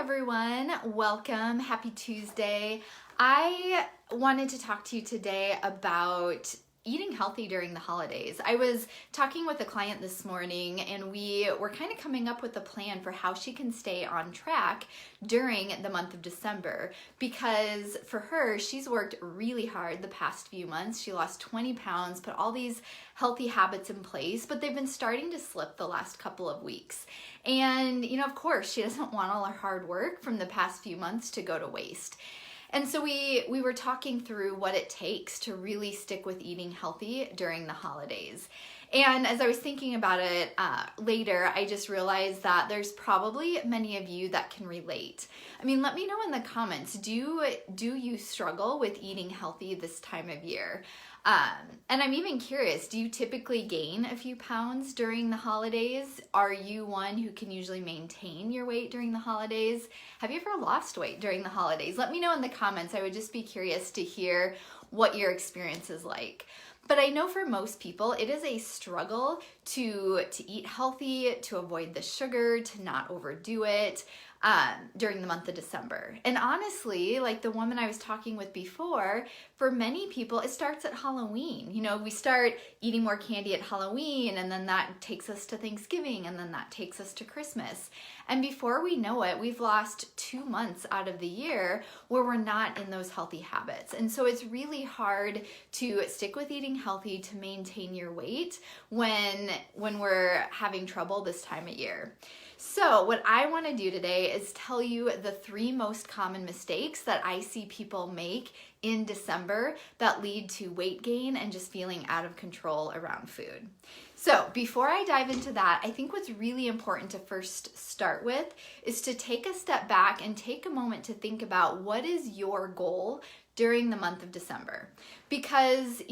everyone. Welcome. Happy Tuesday. I wanted to talk to you today about eating healthy during the holidays. I was talking with a client this morning and we were kind of coming up with a plan for how she can stay on track during the month of December, because for her, she's worked really hard the past few months. She lost 20 pounds, put all these healthy habits in place, but they've been starting to slip the last couple of weeks. And, of course, she doesn't want all her hard work from the past few months to go to waste. And so we were talking through what it takes to really stick with eating healthy during the holidays. And as I was thinking about it later, I just realized that there's probably many of you that can relate. I mean, let me know in the comments, do you struggle with eating healthy this time of year? And I'm even curious, do you typically gain a few pounds during the holidays? Are you one who can usually maintain your weight during the holidays? Have you ever lost weight during the holidays? Let me know in the comments. I would just be curious to hear what your experience is like. But I know for most people, it is a struggle to eat healthy, to avoid the sugar, to not overdo it during the month of December. And honestly, like the woman I was talking with before, for many people, it starts at Halloween. We start eating more candy at Halloween, and then that takes us to Thanksgiving, and then that takes us to Christmas. And before we know it, we've lost 2 months out of the year where we're not in those healthy habits. And so it's really hard to stick with eating healthy, to maintain your weight when we're having trouble this time of year. So what I want to do today is tell you the 3 most common mistakes that I see people make in December that lead to weight gain and just feeling out of control around food. So before I dive into that, I think what's really important to first start with is to take a step back and take a moment to think about what is your goal during the month of December. Because,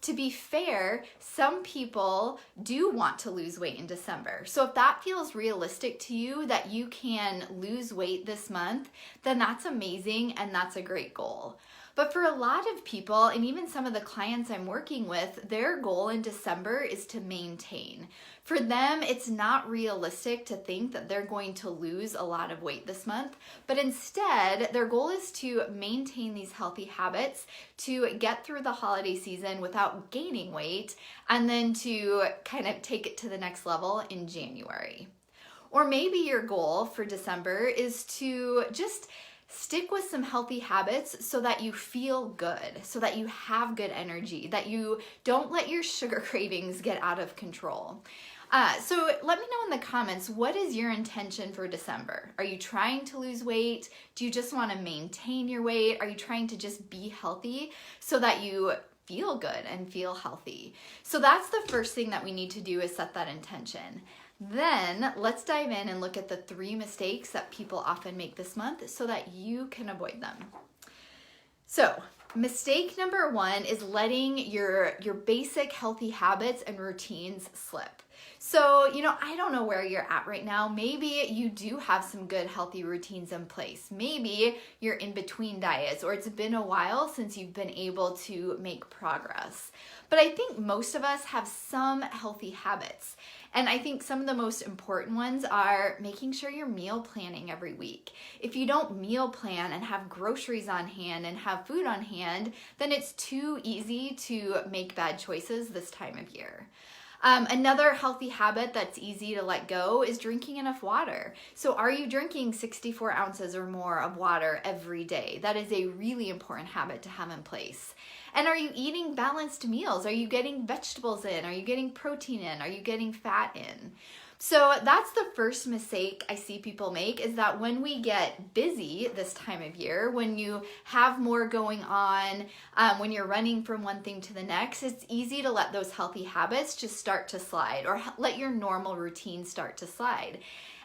to be fair, some people do want to lose weight in December. So if that feels realistic to you, that you can lose weight this month, then that's amazing and that's a great goal. But for a lot of people, and even some of the clients I'm working with, their goal in December is to maintain. For them, it's not realistic to think that they're going to lose a lot of weight this month, but instead, their goal is to maintain these healthy habits, to get through the holiday season without gaining weight, and then to kind of take it to the next level in January. Or maybe your goal for December is to just stick with some healthy habits so that you feel good, so that you have good energy, that you don't let your sugar cravings get out of control. So let me know in the comments, what is your intention for December? Are you trying to lose weight? Do you just want to maintain your weight? Are you trying to just be healthy so that you feel good and feel healthy? So that's the first thing that we need to do, is set that intention. Then let's dive in and look at the 3 mistakes that people often make this month so that you can avoid them. So mistake number 1 is letting your basic healthy habits and routines slip. So, I don't know where you're at right now. Maybe you do have some good healthy routines in place. Maybe you're in between diets, or it's been a while since you've been able to make progress. But I think most of us have some healthy habits. And I think some of the most important ones are making sure you're meal planning every week. If you don't meal plan and have groceries on hand and have food on hand, then it's too easy to make bad choices this time of year. Another healthy habit that's easy to let go is drinking enough water. So are you drinking 64 ounces or more of water every day? That is a really important habit to have in place. And are you eating balanced meals? Are you getting vegetables in? Are you getting protein in? Are you getting fat in? So that's the first mistake I see people make, is that when we get busy this time of year, when you have more going on, when you're running from one thing to the next, it's easy to let those healthy habits just start to slide, or let your normal routine start to slide.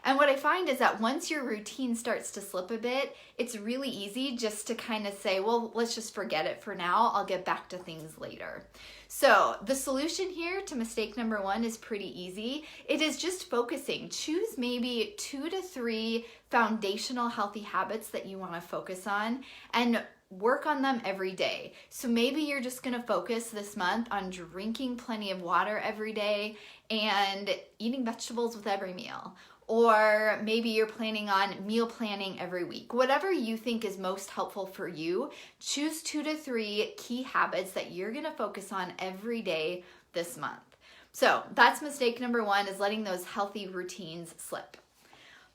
And what I find is that once your routine starts to slip a bit, it's really easy just to kind of say, well, let's just forget it for now. I'll get back to things later. So the solution here to mistake number 1 is pretty easy. It is just focusing. Choose maybe 2 to 3 foundational healthy habits that you want to focus on and work on them every day. So maybe you're just going to focus this month on drinking plenty of water every day and eating vegetables with every meal. or maybe you're planning on meal planning every week. Whatever you think is most helpful for you, choose 2 to 3 key habits that you're gonna focus on every day this month. So that's mistake number 1, is letting those healthy routines slip.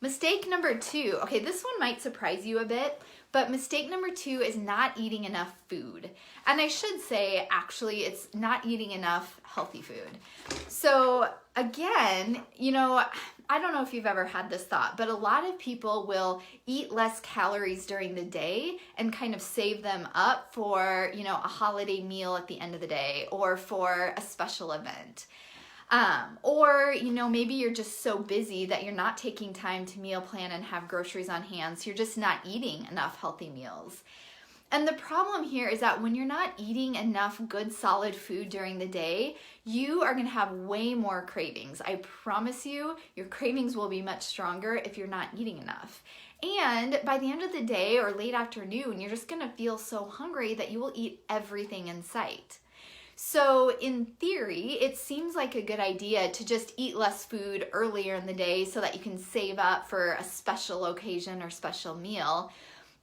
Mistake number 2, okay, this one might surprise you a bit, but mistake number 2 is not eating enough food. And I should say, actually, it's not eating enough healthy food. So again, I don't know if you've ever had this thought, but a lot of people will eat less calories during the day and kind of save them up for, a holiday meal at the end of the day or for a special event. Or maybe you're just so busy that you're not taking time to meal plan and have groceries on hand, so you're just not eating enough healthy meals. And the problem here is that when you're not eating enough good solid food during the day, you are going to have way more cravings. I promise you, your cravings will be much stronger if you're not eating enough. And by the end of the day or late afternoon, you're just going to feel so hungry that you will eat everything in sight. So in theory, it seems like a good idea to just eat less food earlier in the day so that you can save up for a special occasion or special meal.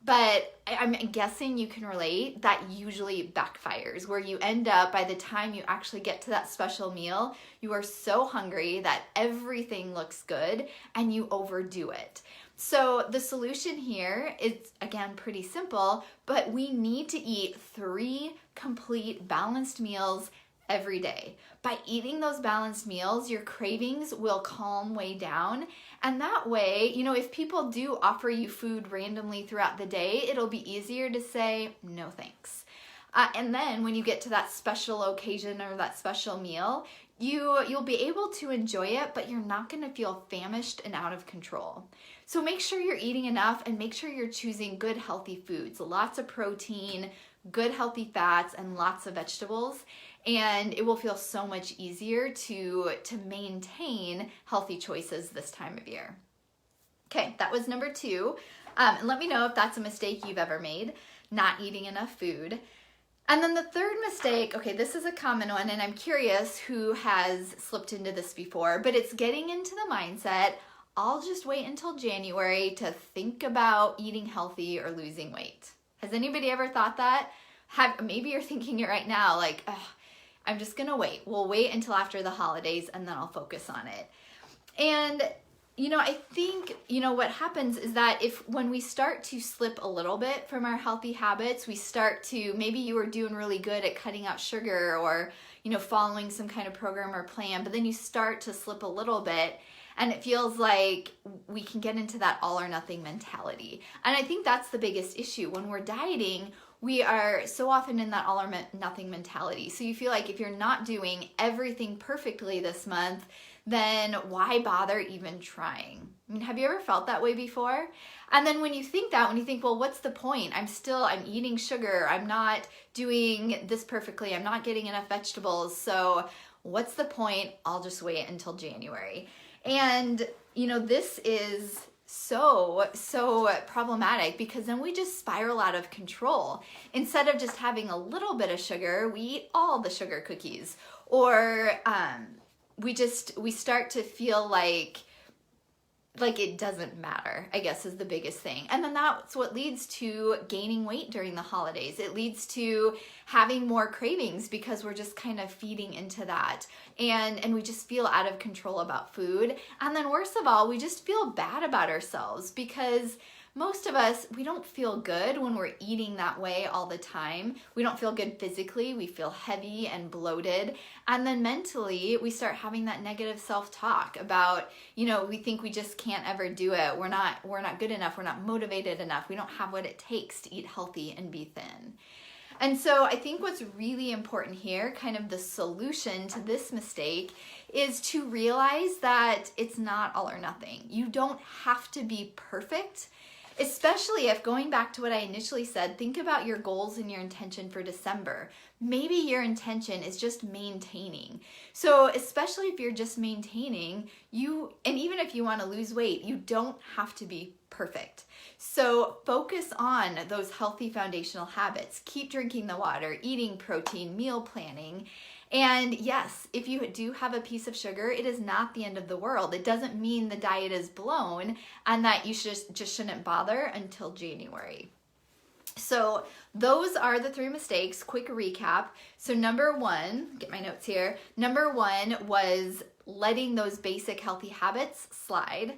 But I'm guessing you can relate, that usually backfires, where you end up, by the time you actually get to that special meal, you are so hungry that everything looks good and you overdo it. So the solution here is, again, pretty simple, but we need to eat 3 complete balanced meals every day. By eating those balanced meals, your cravings will calm way down. And that way, if people do offer you food randomly throughout the day, it'll be easier to say, no thanks. And then when you get to that special occasion or that special meal, you'll be able to enjoy it, but you're not going to feel famished and out of control. So make sure you're eating enough and make sure you're choosing good healthy foods, lots of protein, good healthy fats, and lots of vegetables. And it will feel so much easier to maintain healthy choices this time of year. Okay, that was number 2. And let me know if that's a mistake you've ever made, not eating enough food. And then the third mistake, okay, this is a common one, and I'm curious who has slipped into this before, but it's getting into the mindset, I'll just wait until January to think about eating healthy or losing weight. Has anybody ever thought that? Maybe you're thinking it right now, like, I'm just gonna wait. We'll wait until after the holidays and then I'll focus on it. And I think, what happens is that when we start to slip a little bit from our healthy habits, we start to, maybe you were doing really good at cutting out sugar or, following some kind of program or plan, but then you start to slip a little bit and it feels like we can get into that all or nothing mentality. And I think that's the biggest issue. When we're dieting, we are so often in that all or nothing mentality. So you feel like if you're not doing everything perfectly this month, then why bother even trying? I mean, have you ever felt that way before? And then when you think, well, what's the point? I'm eating sugar. I'm not doing this perfectly. I'm not getting enough vegetables. So what's the point? I'll just wait until January. And, this is so problematic because then we just spiral out of control. Instead of just having a little bit of sugar, we eat all the sugar cookies. Or we start to feel like it doesn't matter, I guess, is the biggest thing. And then that's what leads to gaining weight during the holidays. It leads to having more cravings because we're just kind of feeding into that. And we just feel out of control about food. And then worst of all, we just feel bad about ourselves because most of us, we don't feel good when we're eating that way all the time. We don't feel good physically. We feel heavy and bloated. And then mentally, we start having that negative self-talk about, we think we just can't ever do it. We're not good enough. We're not motivated enough. We don't have what it takes to eat healthy and be thin. And so I think what's really important here, kind of the solution to this mistake, is to realize that it's not all or nothing. You don't have to be perfect. Especially if, going back to what I initially said, think about your goals and your intention for December. Maybe your intention is just maintaining. So especially if you're just maintaining, and even if you want to lose weight, you don't have to be perfect. So focus on those healthy foundational habits. Keep drinking the water, eating protein, meal planning, And yes, if you do have a piece of sugar, it is not the end of the world. It doesn't mean the diet is blown and that you just shouldn't bother until January. So those are the 3 mistakes. Quick recap. So number 1, get my notes here. Number 1 was letting those basic healthy habits slide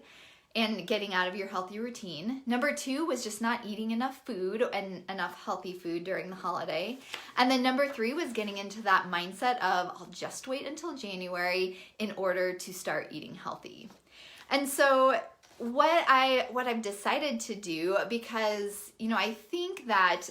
and getting out of your healthy routine. Number 2 was just not eating enough food and enough healthy food during the holiday. And then number 3 was getting into that mindset of I'll just wait until January in order to start eating healthy. And so what I've decided to do, because I think that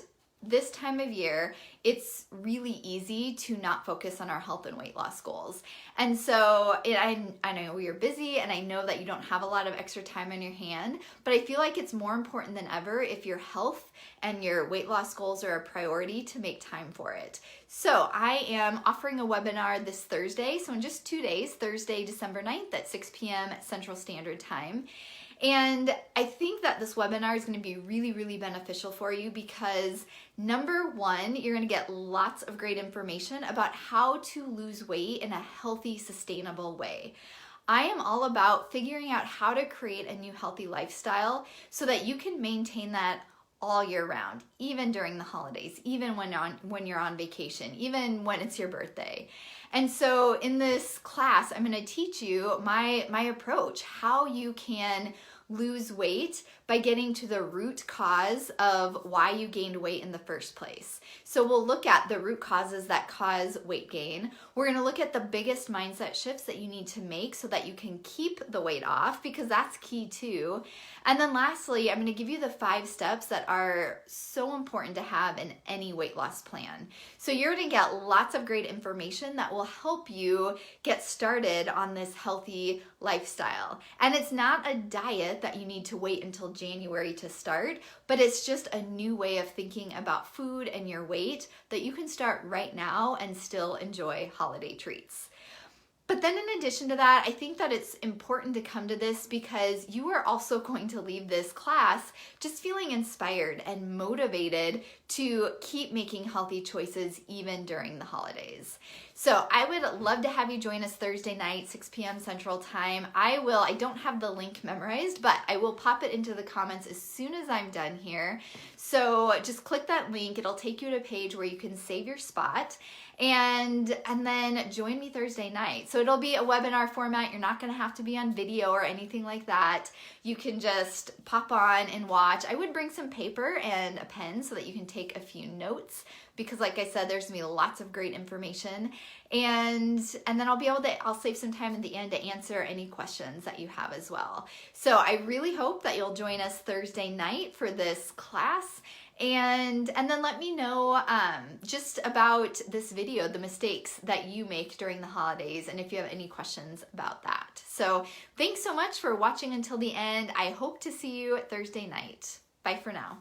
this time of year, it's really easy to not focus on our health and weight loss goals. And so I know you're busy and I know that you don't have a lot of extra time on your hand, but I feel like it's more important than ever if your health and your weight loss goals are a priority to make time for it. So I am offering a webinar this Thursday, so in just 2 days, Thursday, December 9th at 6 p.m. Central Standard Time. And I think that this webinar is going to be really, really beneficial for you because number 1, you're going to get lots of great information about how to lose weight in a healthy, sustainable way. I am all about figuring out how to create a new healthy lifestyle so that you can maintain that all year round, even during the holidays, even when you're on vacation, even when it's your birthday. And so in this class, I'm going to teach you my approach, how you can lose weight by getting to the root cause of why you gained weight in the first place. So we'll look at the root causes that cause weight gain. We're going to look at the biggest mindset shifts that you need to make so that you can keep the weight off, because that's key too. And then lastly, I'm going to give you the 5 steps that are so important to have in any weight loss plan. So you're going to get lots of great information that will help you get started on this healthy lifestyle. And it's not a diet that you need to wait until January to start, but it's just a new way of thinking about food and your weight that you can start right now and still enjoy holiday treats. But then in addition to that, I think that it's important to come to this because you are also going to leave this class just feeling inspired and motivated to keep making healthy choices even during the holidays. So I would love to have you join us Thursday night, 6 p.m. Central Time. I don't have the link memorized, but I will pop it into the comments as soon as I'm done here. So just click that link. It'll take you to a page where you can save your spot and then join me Thursday night. So it'll be a webinar format. You're not going to have to be on video or anything like that. You can just pop on and watch. I would bring some paper and a pen so that you can take a few notes, because like I said, there's gonna be lots of great information. And then I'll save some time at the end to answer any questions that you have as well. So I really hope that you'll join us Thursday night for this class. And then let me know just about this video, the mistakes that you make during the holidays, and if you have any questions about that. So thanks so much for watching until the end. I hope to see you Thursday night. Bye for now.